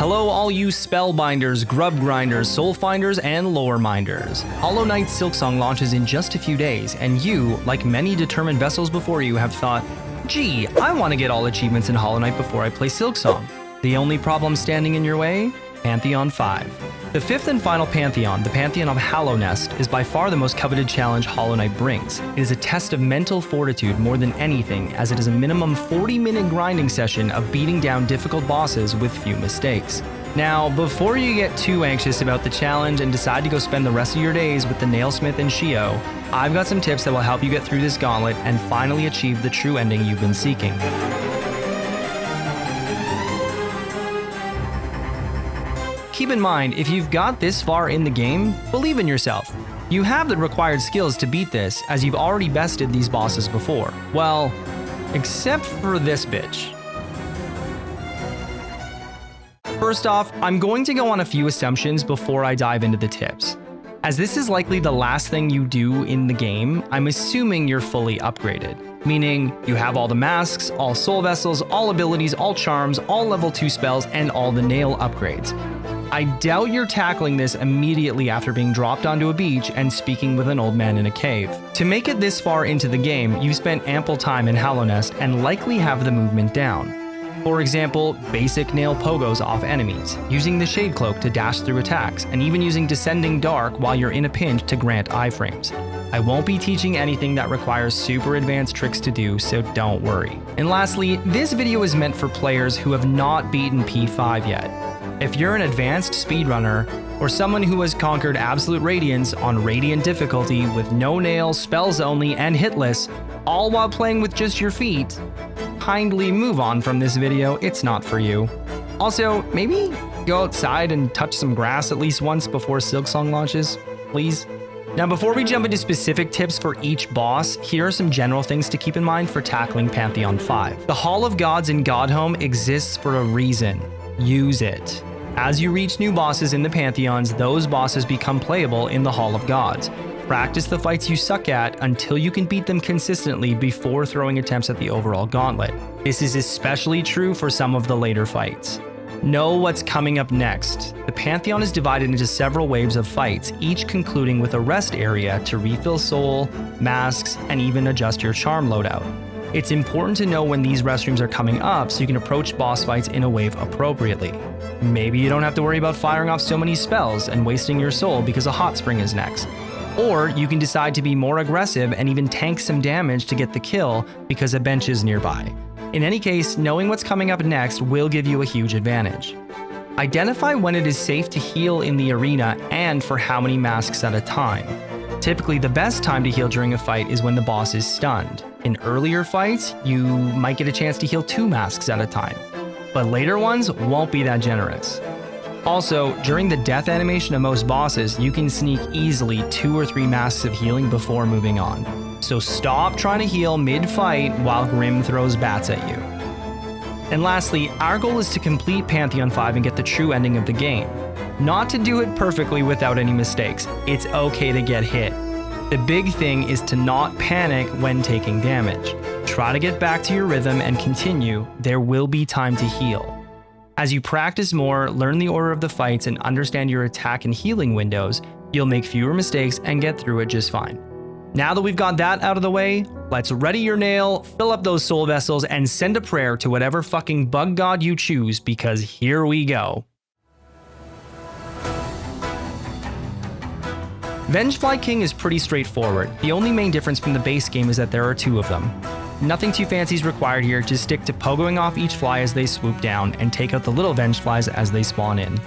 Hello all you spellbinders, grub grinders, soul finders, and lore minders. Knight Silksong launches in just a few days, and you, like many determined vessels before you, have thought, gee, I want to get all achievements in Hollow Knight before I play Silksong. The only problem standing in your way? Pantheon 5. The fifth and final Pantheon, the Pantheon of Hallownest, is by far the most coveted challenge Hollow Knight brings. It is a test of mental fortitude more than anything, as it is a minimum 40-minute grinding session of beating down difficult bosses with few mistakes. Now, before you get too anxious about the challenge and decide to go spend the rest of your days with the Nailsmith and Shio, I've got some tips that will help you get through this gauntlet and finally achieve the true ending you've been seeking. Keep in mind, if you've got this far in the game, believe in yourself. You have the required skills to beat this, as you've already bested these bosses before. Well, except for this bitch. First off, I'm going to go on a few assumptions before I dive into the tips. As this is likely the last thing you do in the game, I'm assuming you're fully upgraded. Meaning, you have all the masks, all soul vessels, all abilities, all charms, all level 2 spells, and all the nail upgrades. I doubt you're tackling this immediately after being dropped onto a beach and speaking with an old man in a cave. To make it this far into the game, you've spent ample time in Hallownest and likely have the movement down. For example, basic nail pogos off enemies, using the Shade Cloak to dash through attacks, and even using Descending Dark while you're in a pinch to grant iframes. I won't be teaching anything that requires super advanced tricks to do, so don't worry. And lastly, this video is meant for players who have not beaten P5 yet. If you're an advanced speedrunner, or someone who has conquered Absolute Radiance on Radiant difficulty with no nails, spells only, and hitless, all while playing with just your feet, kindly move on from this video, it's not for you. Also, maybe go outside and touch some grass at least once before Silksong launches, please. Now before we jump into specific tips for each boss, here are some general things to keep in mind for tackling Pantheon 5. The Hall of Gods in Godhome exists for a reason. Use it. As you reach new bosses in the Pantheons, those bosses become playable in the Hall of Gods. Practice the fights you suck at until you can beat them consistently before throwing attempts at the overall gauntlet. This is especially true for some of the later fights. Know what's coming up next. The Pantheon is divided into several waves of fights, each concluding with a rest area to refill soul, masks, and even adjust your charm loadout. It's important to know when these restrooms are coming up so you can approach boss fights in a wave appropriately. Maybe you don't have to worry about firing off so many spells and wasting your soul because a hot spring is next. Or you can decide to be more aggressive and even tank some damage to get the kill because a bench is nearby. In any case, knowing what's coming up next will give you a huge advantage. Identify when it is safe to heal in the arena and for how many masks at a time. Typically, the best time to heal during a fight is when the boss is stunned. In earlier fights, you might get a chance to heal 2 masks at a time, but later ones won't be that generous. Also, during the death animation of most bosses, you can sneak easily 2 or 3 masks of healing before moving on. So stop trying to heal mid-fight while Grimm throws bats at you. And lastly, our goal is to complete Pantheon 5 and get the true ending of the game. Not to do it perfectly without any mistakes. It's okay to get hit. The big thing is to not panic when taking damage. Try to get back to your rhythm and continue. There will be time to heal. As you practice more, learn the order of the fights, and understand your attack and healing windows, you'll make fewer mistakes and get through it just fine. Now that we've got that out of the way, let's ready your nail, fill up those soul vessels, and send a prayer to whatever fucking bug god you choose, because here we go. Vengefly King is pretty straightforward. The only main difference from the base game is that there are 2 of them. Nothing too fancy is required here, just stick to pogoing off each fly as they swoop down, and take out the little Vengeflies as they spawn in.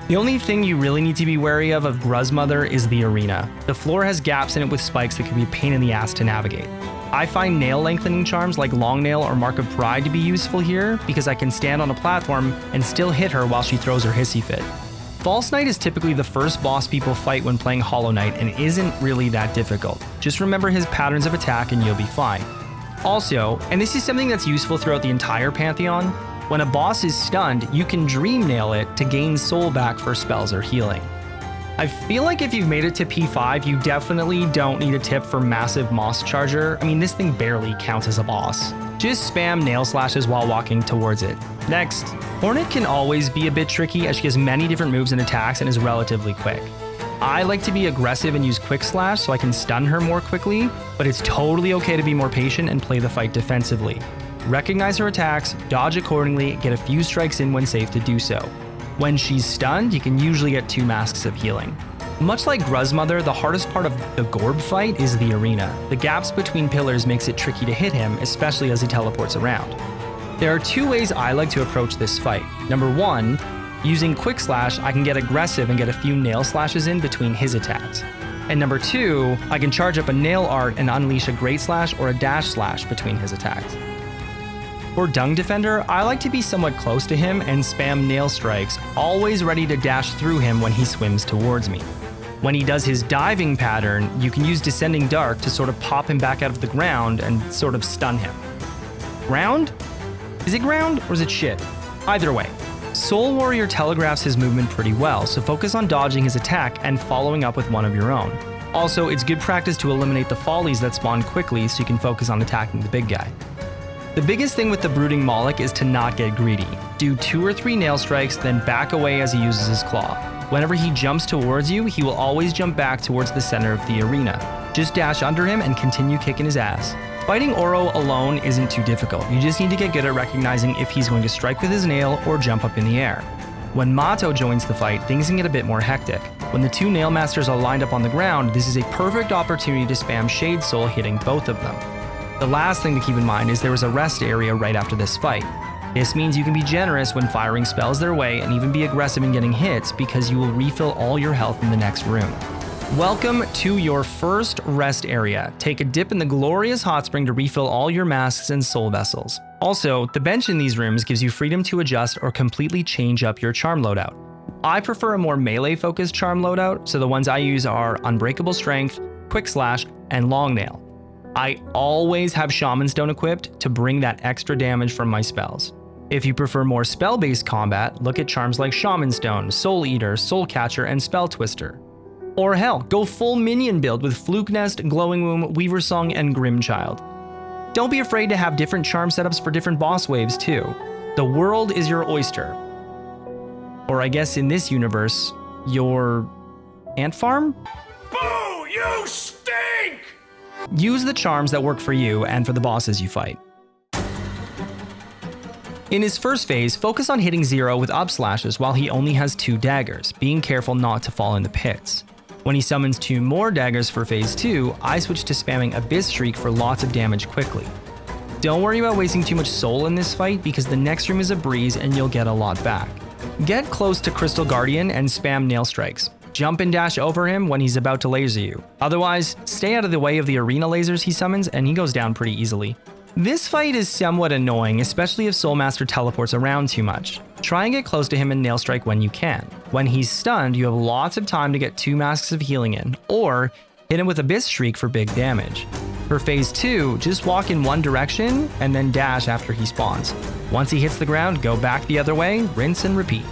The only thing you really need to be wary of Gruzmother is the arena. The floor has gaps in it with spikes that can be a pain in the ass to navigate. I find nail lengthening charms like Long Nail or Mark of Pride to be useful here because I can stand on a platform and still hit her while she throws her hissy fit. False Knight is typically the first boss people fight when playing Hollow Knight and isn't really that difficult. Just remember his patterns of attack and you'll be fine. Also, and this is something that's useful throughout the entire Pantheon, when a boss is stunned, you can Dream Nail it to gain soul back for spells or healing. I feel like if you've made it to P5, you definitely don't need a tip for massive Moss Charger. I mean, this thing barely counts as a boss. Just spam nail slashes while walking towards it. Next, Hornet can always be a bit tricky as she has many different moves and attacks and is relatively quick. I like to be aggressive and use quick slash so I can stun her more quickly, but it's totally okay to be more patient and play the fight defensively. Recognize her attacks, dodge accordingly, get a few strikes in when safe to do so. When she's stunned, you can usually get 2 masks of healing. Much like Gruzmother, the hardest part of the Gorb fight is the arena. The gaps between pillars makes it tricky to hit him, especially as he teleports around. There are 2 ways I like to approach this fight. Number 1, using Quick Slash, I can get aggressive and get a few nail slashes in between his attacks. And number 2, I can charge up a nail art and unleash a Great Slash or a Dash Slash between his attacks. For Dung Defender, I like to be somewhat close to him and spam nail strikes, always ready to dash through him when he swims towards me. When he does his diving pattern, you can use Descending Dark to sort of pop him back out of the ground and sort of stun him. Ground? Is it ground or is it shit? Either way. Soul Warrior telegraphs his movement pretty well, so focus on dodging his attack and following up with one of your own. Also, it's good practice to eliminate the follies that spawn quickly so you can focus on attacking the big guy. The biggest thing with the Brooding Moloch is to not get greedy. Do 2 or 3 nail strikes, then back away as he uses his claw. Whenever he jumps towards you, he will always jump back towards the center of the arena. Just dash under him and continue kicking his ass. Fighting Oro alone isn't too difficult, you just need to get good at recognizing if he's going to strike with his nail or jump up in the air. When Mato joins the fight, things can get a bit more hectic. When the 2 Nail Masters are lined up on the ground, this is a perfect opportunity to spam Shade Soul, hitting both of them. The last thing to keep in mind is there is a rest area right after this fight. This means you can be generous when firing spells their way and even be aggressive in getting hits because you will refill all your health in the next room. Welcome to your first rest area. Take a dip in the glorious hot spring to refill all your masks and soul vessels. Also, the bench in these rooms gives you freedom to adjust or completely change up your charm loadout. I prefer a more melee focused charm loadout, so the ones I use are Unbreakable Strength, Quick Slash, and Long Nail. I always have Shaman Stone equipped to bring that extra damage from my spells. If you prefer more spell-based combat, look at charms like Shaman Stone, Soul Eater, Soul Catcher, and Spell Twister. Or hell, go full minion build with Fluke Nest, Glowing Womb, Weaver Song, and Grimm Child. Don't be afraid to have different charm setups for different boss waves too. The world is your oyster. Or I guess in this universe, your ant farm? Boo! You stink! Use the charms that work for you and for the bosses you fight. In his first phase, focus on hitting Zero with up slashes while he only has 2 daggers, being careful not to fall in the pits. When he summons 2 more daggers for phase 2, I switch to spamming Abyss Shriek for lots of damage quickly. Don't worry about wasting too much soul in this fight because the next room is a breeze and you'll get a lot back. Get close to Crystal Guardian and spam nail strikes. Jump and dash over him when he's about to laser you. Otherwise, stay out of the way of the arena lasers he summons and he goes down pretty easily. This fight is somewhat annoying, especially if Soulmaster teleports around too much. Try and get close to him and nail strike when you can. When he's stunned, you have lots of time to get 2 masks of healing in, or hit him with Abyss Shriek for big damage. For phase 2, just walk in one direction and then dash after he spawns. Once he hits the ground, go back the other way, rinse and repeat.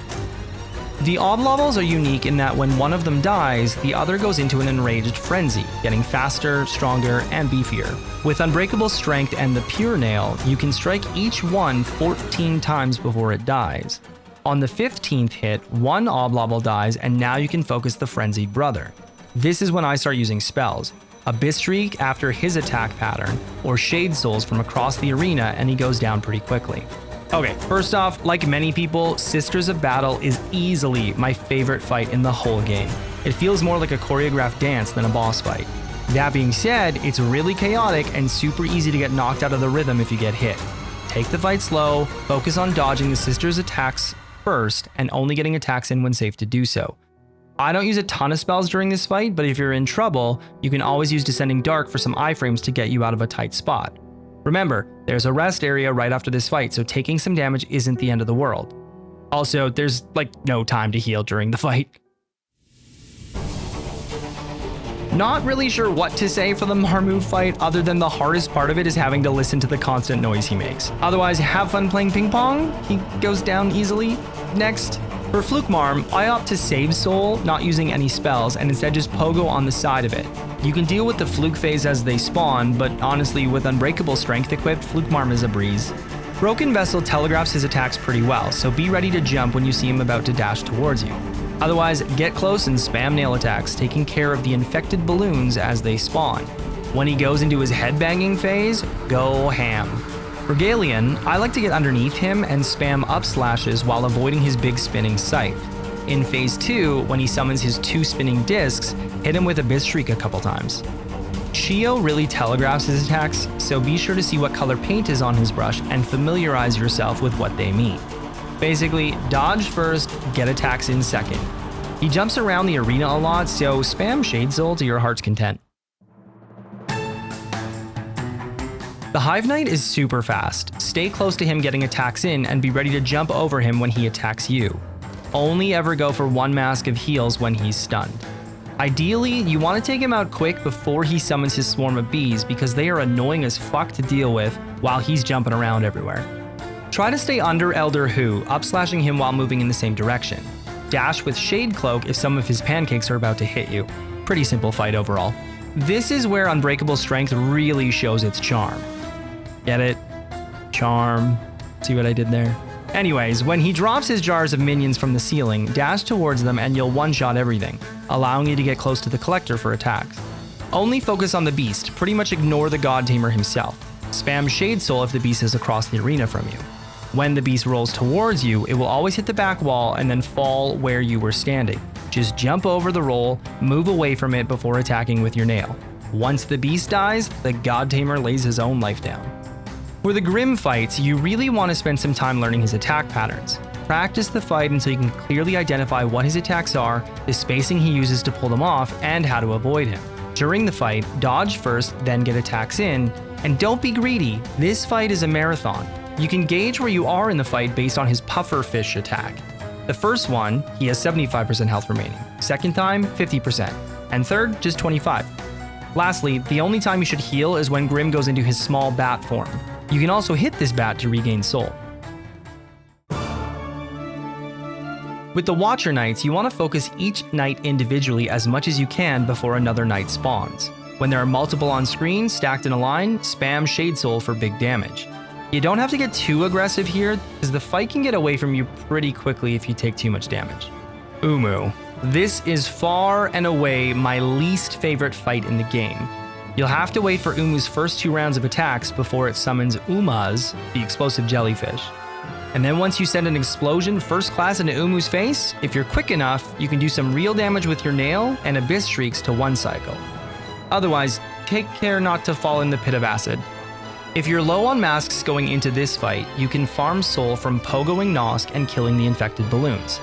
The Oblobbles are unique in that when one of them dies, the other goes into an enraged frenzy, getting faster, stronger, and beefier. With Unbreakable Strength and the Pure Nail, you can strike each one 14 times before it dies. On the 15th hit, one Oblobble dies and now you can focus the Frenzied Brother. This is when I start using spells. Abyss Shriek after his attack pattern, or Shade Souls from across the arena and he goes down pretty quickly. Okay, first off, like many people, Sisters of Battle is easily my favorite fight in the whole game. It feels more like a choreographed dance than a boss fight. That being said, it's really chaotic and super easy to get knocked out of the rhythm if you get hit. Take the fight slow, focus on dodging the Sisters' attacks first, and only getting attacks in when safe to do so. I don't use a ton of spells during this fight, but if you're in trouble, you can always use Descending Dark for some iframes to get you out of a tight spot. Remember, there's a rest area right after this fight, so taking some damage isn't the end of the world. Also, there's like no time to heal during the fight. Not really sure what to say for the Marmove fight other than the hardest part of it is having to listen to the constant noise he makes. Otherwise, have fun playing ping pong. He goes down easily. Next. For Fluke Marm, I opt to save Soul, not using any spells, and instead just pogo on the side of it. You can deal with the Fluke phase as they spawn, but honestly, with Unbreakable Strength equipped, Fluke Marm is a breeze. Broken Vessel telegraphs his attacks pretty well, so be ready to jump when you see him about to dash towards you. Otherwise, get close and spam nail attacks, taking care of the infected balloons as they spawn. When he goes into his headbanging phase, go ham. For Galeon, I like to get underneath him and spam up slashes while avoiding his big spinning scythe. In phase 2, when he summons his 2 spinning discs, hit him with Abyss Shriek a couple times. Shio really telegraphs his attacks, so be sure to see what color paint is on his brush and familiarize yourself with what they mean. Basically, dodge first, get attacks in second. He jumps around the arena a lot, so spam Shade Soul to your heart's content. The Hive Knight is super fast. Stay close to him getting attacks in and be ready to jump over him when he attacks you. Only ever go for 1 mask of heals when he's stunned. Ideally, you want to take him out quick before he summons his swarm of bees because they are annoying as fuck to deal with while he's jumping around everywhere. Try to stay under Elder Hu, up-slashing him while moving in the same direction. Dash with Shade Cloak if some of his pancakes are about to hit you. Pretty simple fight overall. This is where Unbreakable Strength really shows its charm. Get it? Charm. See what I did there? Anyways, when he drops his jars of minions from the ceiling, dash towards them and you'll one-shot everything, allowing you to get close to the collector for attacks. Only focus on the beast, pretty much ignore the God Tamer himself. Spam Shade Soul if the beast is across the arena from you. When the beast rolls towards you, it will always hit the back wall and then fall where you were standing. Just jump over the roll, move away from it before attacking with your nail. Once the beast dies, the God Tamer lays his own life down. For the Grimm fights, you really want to spend some time learning his attack patterns. Practice the fight until you can clearly identify what his attacks are, the spacing he uses to pull them off, and how to avoid him. During the fight, dodge first, then get attacks in, and don't be greedy, this fight is a marathon. You can gauge where you are in the fight based on his pufferfish attack. The first one, he has 75% health remaining. Second time, 50%. And third, just 25. Lastly, the only time you should heal is when Grimm goes into his small bat form. You can also hit this bat to regain soul. With the Watcher Knights, you want to focus each knight individually as much as you can before another knight spawns. When there are multiple on screen, stacked in a line, spam Shade Soul for big damage. You don't have to get too aggressive here, because the fight can get away from you pretty quickly if you take too much damage. Umu. This is far and away my least favorite fight in the game. You'll have to wait for Umu's first 2 rounds of attacks before it summons Umaz, the explosive jellyfish. And then once you send an explosion first class into Umu's face, if you're quick enough, you can do some real damage with your nail and Abyss Shrieks to 1 cycle. Otherwise, take care not to fall in the pit of acid. If you're low on masks going into this fight, you can farm soul from pogoing Nosk and killing the infected balloons.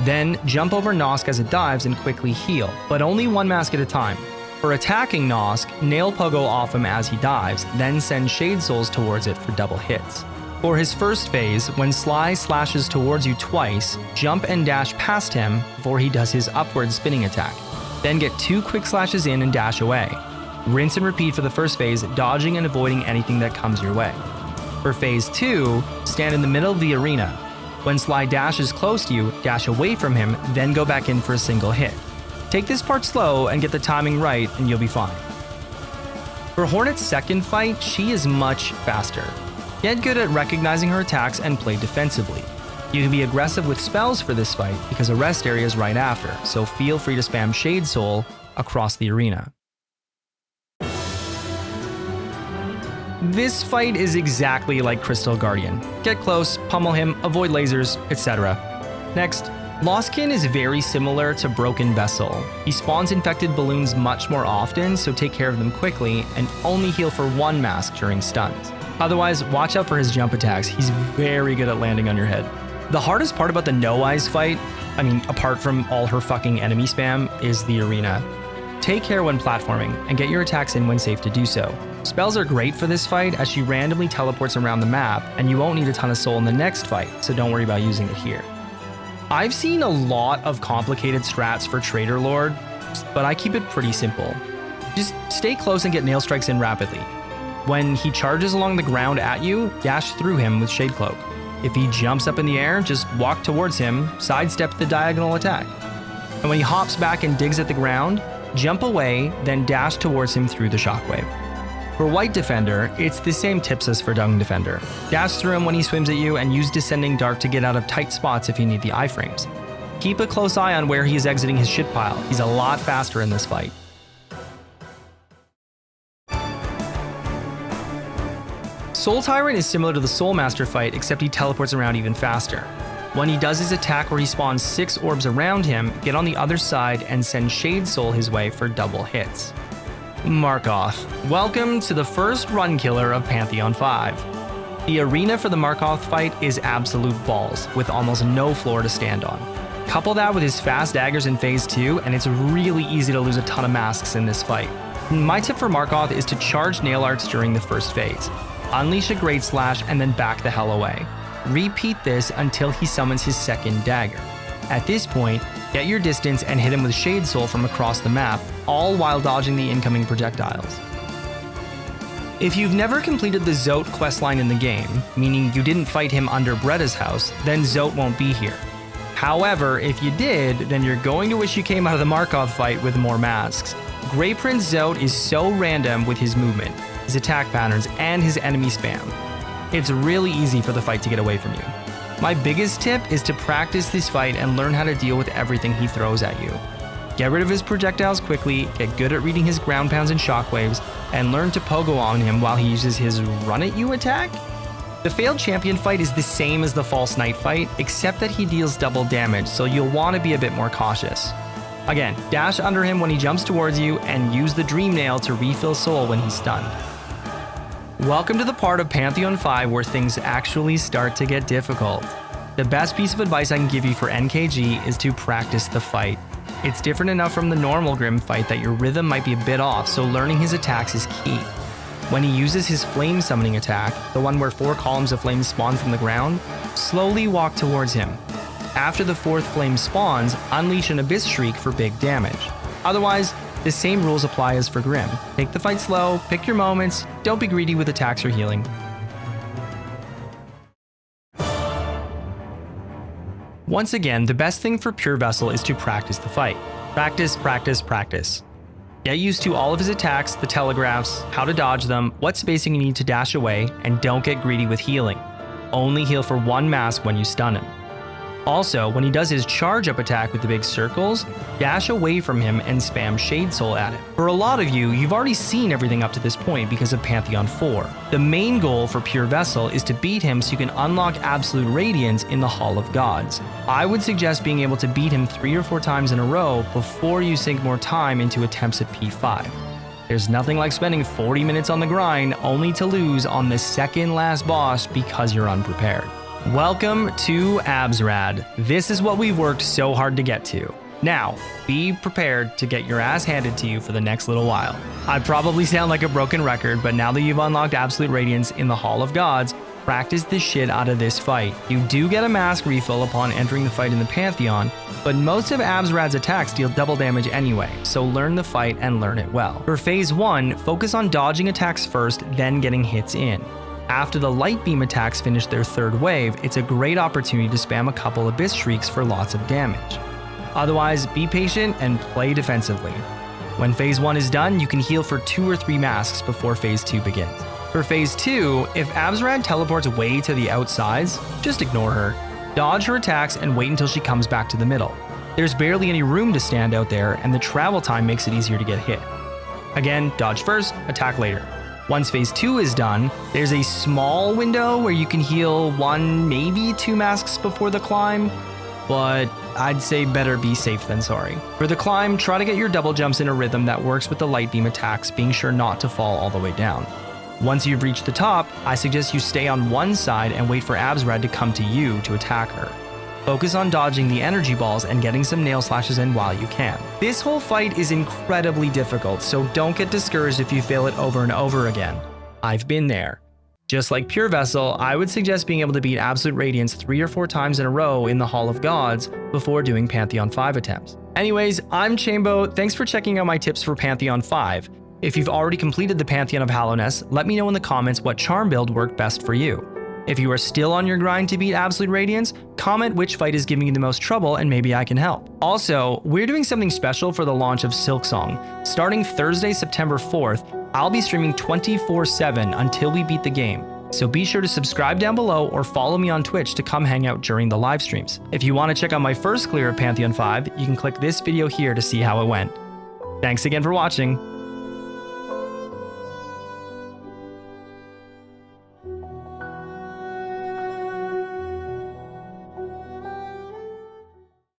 Then jump over Nosk as it dives and quickly heal, but only 1 mask at a time. For attacking Nosk, nail pogo off him as he dives, then send Shade Souls towards it for double hits. For his first phase, when Sly slashes towards you twice, jump and dash past him before he does his upward spinning attack. Then get 2 quick slashes in and dash away. Rinse and repeat for the first phase, dodging and avoiding anything that comes your way. For phase 2, stand in the middle of the arena. When Sly dashes close to you, dash away from him, then go back in for a single hit. Take this part slow and get the timing right and you'll be fine. For Hornet's second fight, she is much faster. Get good at recognizing her attacks and play defensively. You can be aggressive with spells for this fight because a rest area is right after, so feel free to spam Shade Soul across the arena. This fight is exactly like Crystal Guardian. Get close, pummel him, avoid lasers, etc. Next, Lostkin is very similar to Broken Vessel. He spawns infected balloons much more often, so take care of them quickly and only heal for 1 mask during stuns. Otherwise, watch out for his jump attacks. He's very good at landing on your head. The hardest part about the No Eyes fight, apart from all her fucking enemy spam, is the arena. Take care when platforming and get your attacks in when safe to do so. Spells are great for this fight as she randomly teleports around the map and you won't need a ton of soul in the next fight, so don't worry about using it here. I've seen a lot of complicated strats for Trader Lord, but I keep it pretty simple. Just stay close and get nail strikes in rapidly. When he charges along the ground at you, dash through him with Shade Cloak. If he jumps up in the air, just walk towards him, sidestep the diagonal attack. And when he hops back and digs at the ground, jump away, then dash towards him through the shockwave. For White Defender, it's the same tips as for Dung Defender. Dash through him when he swims at you and use Descending Dark to get out of tight spots if you need the iframes. Keep a close eye on where he is exiting his shit pile. He's a lot faster in this fight. Soul Tyrant is similar to the Soul Master fight, except he teleports around even faster. When he does his attack where he spawns 6 orbs around him, get on the other side and send Shade Soul his way for double hits. Markoth. Welcome to the first run killer of Pantheon 5. The arena for the Markoth fight is absolute balls, with almost no floor to stand on. Couple that with his fast daggers in phase 2, and it's really easy to lose a ton of masks in this fight. My tip for Markoth is to charge Nail Arts during the first phase. Unleash a Great Slash and then back the hell away. Repeat this until he summons his second dagger. At this point, get your distance and hit him with Shade Soul from across the map, all while dodging the incoming projectiles. If you've never completed the Zote questline in the game, meaning you didn't fight him under Bretta's house, then Zote won't be here. However, if you did, then you're going to wish you came out of the Markoth fight with more masks. Grey Prince Zote is so random with his movement, his attack patterns, and his enemy spam. It's really easy for the fight to get away from you. My biggest tip is to practice this fight and learn how to deal with everything he throws at you. Get rid of his projectiles quickly, get good at reading his ground pounds and shockwaves, and learn to pogo on him while he uses his run at you attack. The failed champion fight is the same as the false knight fight, except that he deals double damage, so you'll want to be a bit more cautious. Again, dash under him when he jumps towards you and use the Dream Nail to refill soul when he's stunned. Welcome to the part of Pantheon 5 where things actually start to get difficult. The best piece of advice I can give you for NKG is to practice the fight. It's different enough from the normal Grimm fight that your rhythm might be a bit off, so learning his attacks is key. When he uses his flame summoning attack, the one where 4 columns of flames spawn from the ground, slowly walk towards him. After the 4th flame spawns, unleash an Abyss Shriek for big damage. Otherwise, the same rules apply as for Grimm. Take the fight slow, pick your moments, don't be greedy with attacks or healing. Once again, the best thing for Pure Vessel is to practice the fight. Practice, practice, practice. Get used to all of his attacks, the telegraphs, how to dodge them, what spacing you need to dash away, and don't get greedy with healing. Only heal for 1 mask when you stun him. Also, when he does his charge up attack with the big circles, dash away from him and spam Shade Soul at him. For a lot of you, you've already seen everything up to this point because of Pantheon 4. The main goal for Pure Vessel is to beat him so you can unlock Absolute Radiance in the Hall of Gods. I would suggest being able to beat him 3 or 4 times in a row before you sink more time into attempts at P5. There's nothing like spending 40 minutes on the grind only to lose on the second last boss because you're unprepared. Welcome to Absrad. This is what we've worked so hard to get to. Now, be prepared to get your ass handed to you for the next little while. I probably sound like a broken record, but now that you've unlocked Absolute Radiance in the Hall of Gods, practice the shit out of this fight. You do get a mask refill upon entering the fight in the Pantheon, but most of Absrad's attacks deal double damage anyway, so learn the fight and learn it well. For Phase 1, focus on dodging attacks first, then getting hits in. After the light beam attacks finish their 3rd wave, it's a great opportunity to spam a couple Abyss Shrieks for lots of damage. Otherwise, be patient and play defensively. When Phase 1 is done, you can heal for 2 or 3 masks before Phase 2 begins. For Phase 2, if Absrad teleports way to the outsides, just ignore her. Dodge her attacks and wait until she comes back to the middle. There's barely any room to stand out there, and the travel time makes it easier to get hit. Again, dodge first, attack later. Once Phase 2 is done, there's a small window where you can heal 1, maybe 2 masks before the climb, but I'd say better be safe than sorry. For the climb, try to get your double jumps in a rhythm that works with the light beam attacks, being sure not to fall all the way down. Once you've reached the top, I suggest you stay on one side and wait for Absrad to come to you to attack her. Focus on dodging the energy balls and getting some nail slashes in while you can. This whole fight is incredibly difficult, so don't get discouraged if you fail it over and over again. I've been there. Just like Pure Vessel, I would suggest being able to beat Absolute Radiance 3 or 4 times in a row in the Hall of Gods before doing Pantheon 5 attempts. Anyways, I'm Chambo. Thanks for checking out my tips for Pantheon 5. If you've already completed the Pantheon of Hallownest, let me know in the comments what charm build worked best for you. If you are still on your grind to beat Absolute Radiance, comment which fight is giving you the most trouble and maybe I can help. Also, we're doing something special for the launch of Silksong. Starting Thursday, September 4th, I'll be streaming 24/7 until we beat the game. So be sure to subscribe down below or follow me on Twitch to come hang out during the live streams. If you want to check out my first clear of Pantheon 5, you can click this video here to see how it went. Thanks again for watching.